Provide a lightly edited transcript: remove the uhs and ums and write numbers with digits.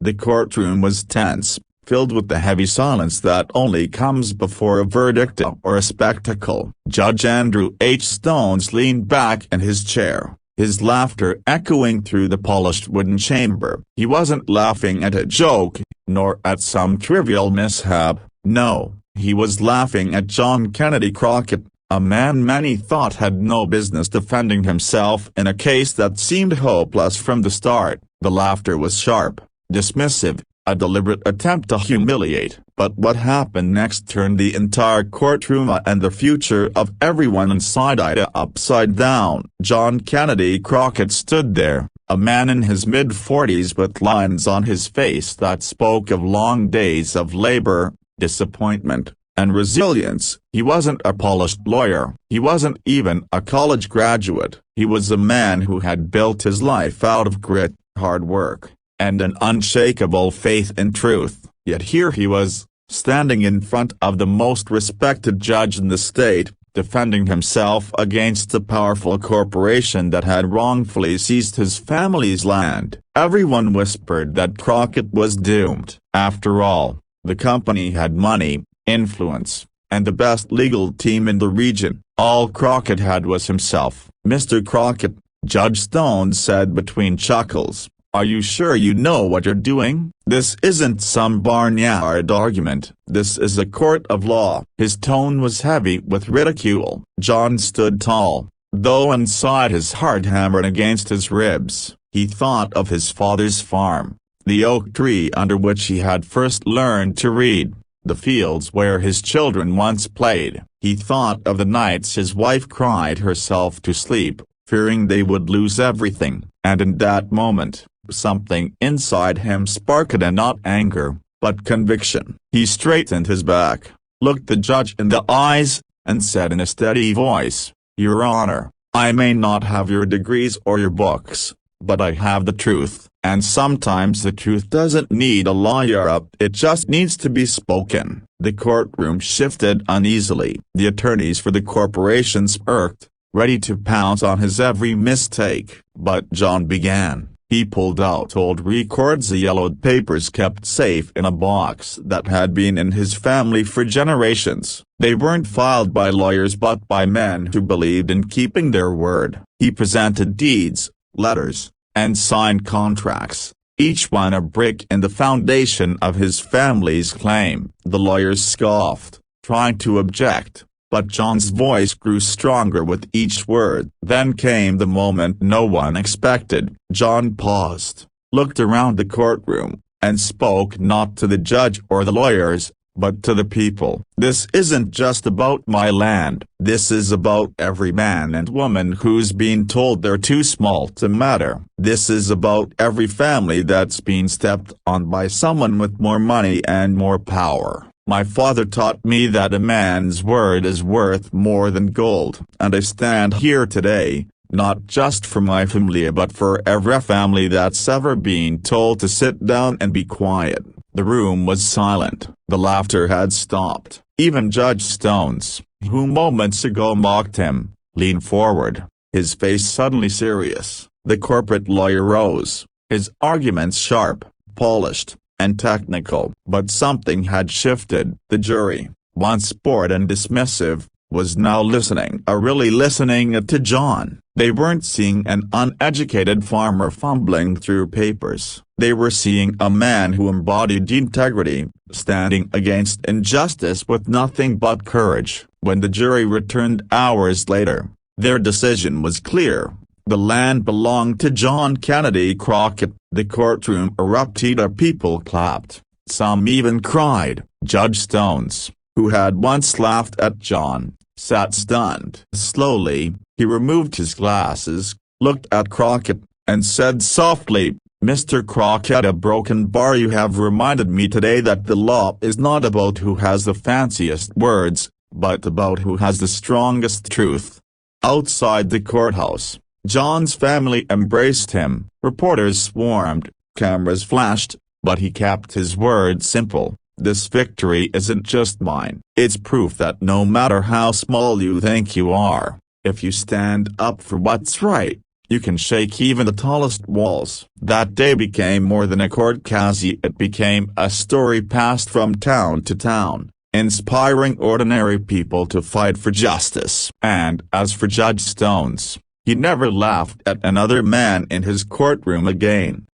The courtroom was tense, filled with the heavy silence that only comes before a verdict or a spectacle. Judge Andrew H. Stones leaned back in his chair, his laughter echoing through the polished wooden chamber. He wasn't laughing at a joke, nor at some trivial mishap. No, he was laughing at John Kennedy Crockett, a man many thought had no business defending himself in a case that seemed hopeless from the start. The laughter was sharp, dismissive, a deliberate attempt to humiliate. But what happened next turned the entire courtroom and the future of everyone inside it upside down. John Kennedy Crockett stood there, a man in his mid-40s with lines on his face that spoke of long days of labor, disappointment, and resilience. He wasn't a polished lawyer. He wasn't even a college graduate. He was a man who had built his life out of grit, hard work, and an unshakable faith in truth. Yet here he was, standing in front of the most respected judge in the state, defending himself against a powerful corporation that had wrongfully seized his family's land. Everyone whispered that Crockett was doomed. After all, the company had money, influence, and the best legal team in the region. All Crockett had was himself. "Mr. Crockett," Judge Stone said between chuckles, "are you sure you know what you're doing? This isn't some barnyard argument. This is a court of law." His tone was heavy with ridicule. John stood tall, though inside his heart hammered against his ribs. He thought of his father's farm, the oak tree under which he had first learned to read, the fields where his children once played. He thought of the nights his wife cried herself to sleep, fearing they would lose everything. And in that moment, something inside him sparked, and not anger, but conviction. He straightened his back, looked the judge in the eyes, and said in a steady voice, "Your Honor, I may not have your degrees or your books, but I have the truth. And sometimes the truth doesn't need a lawyer, it just needs to be spoken." The courtroom shifted uneasily. The attorneys for the corporation smirked, ready to pounce on his every mistake. But John began. He pulled out old records, the yellowed papers kept safe in a box that had been in his family for generations. They weren't filed by lawyers but by men who believed in keeping their word. He presented deeds, letters, and signed contracts, each one a brick in the foundation of his family's claim. The lawyers scoffed, trying to object, but John's voice grew stronger with each word. Then came the moment no one expected. John paused, looked around the courtroom, and spoke not to the judge or the lawyers, but to the people. "This isn't just about my land. This is about every man and woman who's been told they're too small to matter. This is about every family that's been stepped on by someone with more money and more power. My father taught me that a man's word is worth more than gold. And I stand here today, not just for my family but for every family that's ever been told to sit down and be quiet." The room was silent. The laughter had stopped. Even Judge Stones, who moments ago mocked him, leaned forward, his face suddenly serious. The corporate lawyer rose, his arguments sharp, polished, and technical. But something had shifted. The jury, once bored and dismissive, was now listening. Really listening to John. They weren't seeing an uneducated farmer fumbling through papers. They were seeing a man who embodied integrity, standing against injustice with nothing but courage. When the jury returned hours later, their decision was clear. The land belonged to John Kennedy Crockett. The courtroom erupted. People clapped. Some even cried. Judge Stones, who had once laughed at John, sat stunned. Slowly, he removed his glasses, looked at Crockett, and said softly, "Mr. Crockett, a broken bar. You have reminded me today that the law is not about who has the fanciest words, but about who has the strongest truth." Outside the courthouse, John's family embraced him. Reporters swarmed, cameras flashed, but he kept his word simple. "This victory isn't just mine. It's proof that no matter how small you think you are, if you stand up for what's right, You can shake even the tallest walls. That day became more than a court case. It became a story passed from town to town, inspiring ordinary people to fight for justice. And as for Judge Stones, he never laughed at another man in his courtroom again.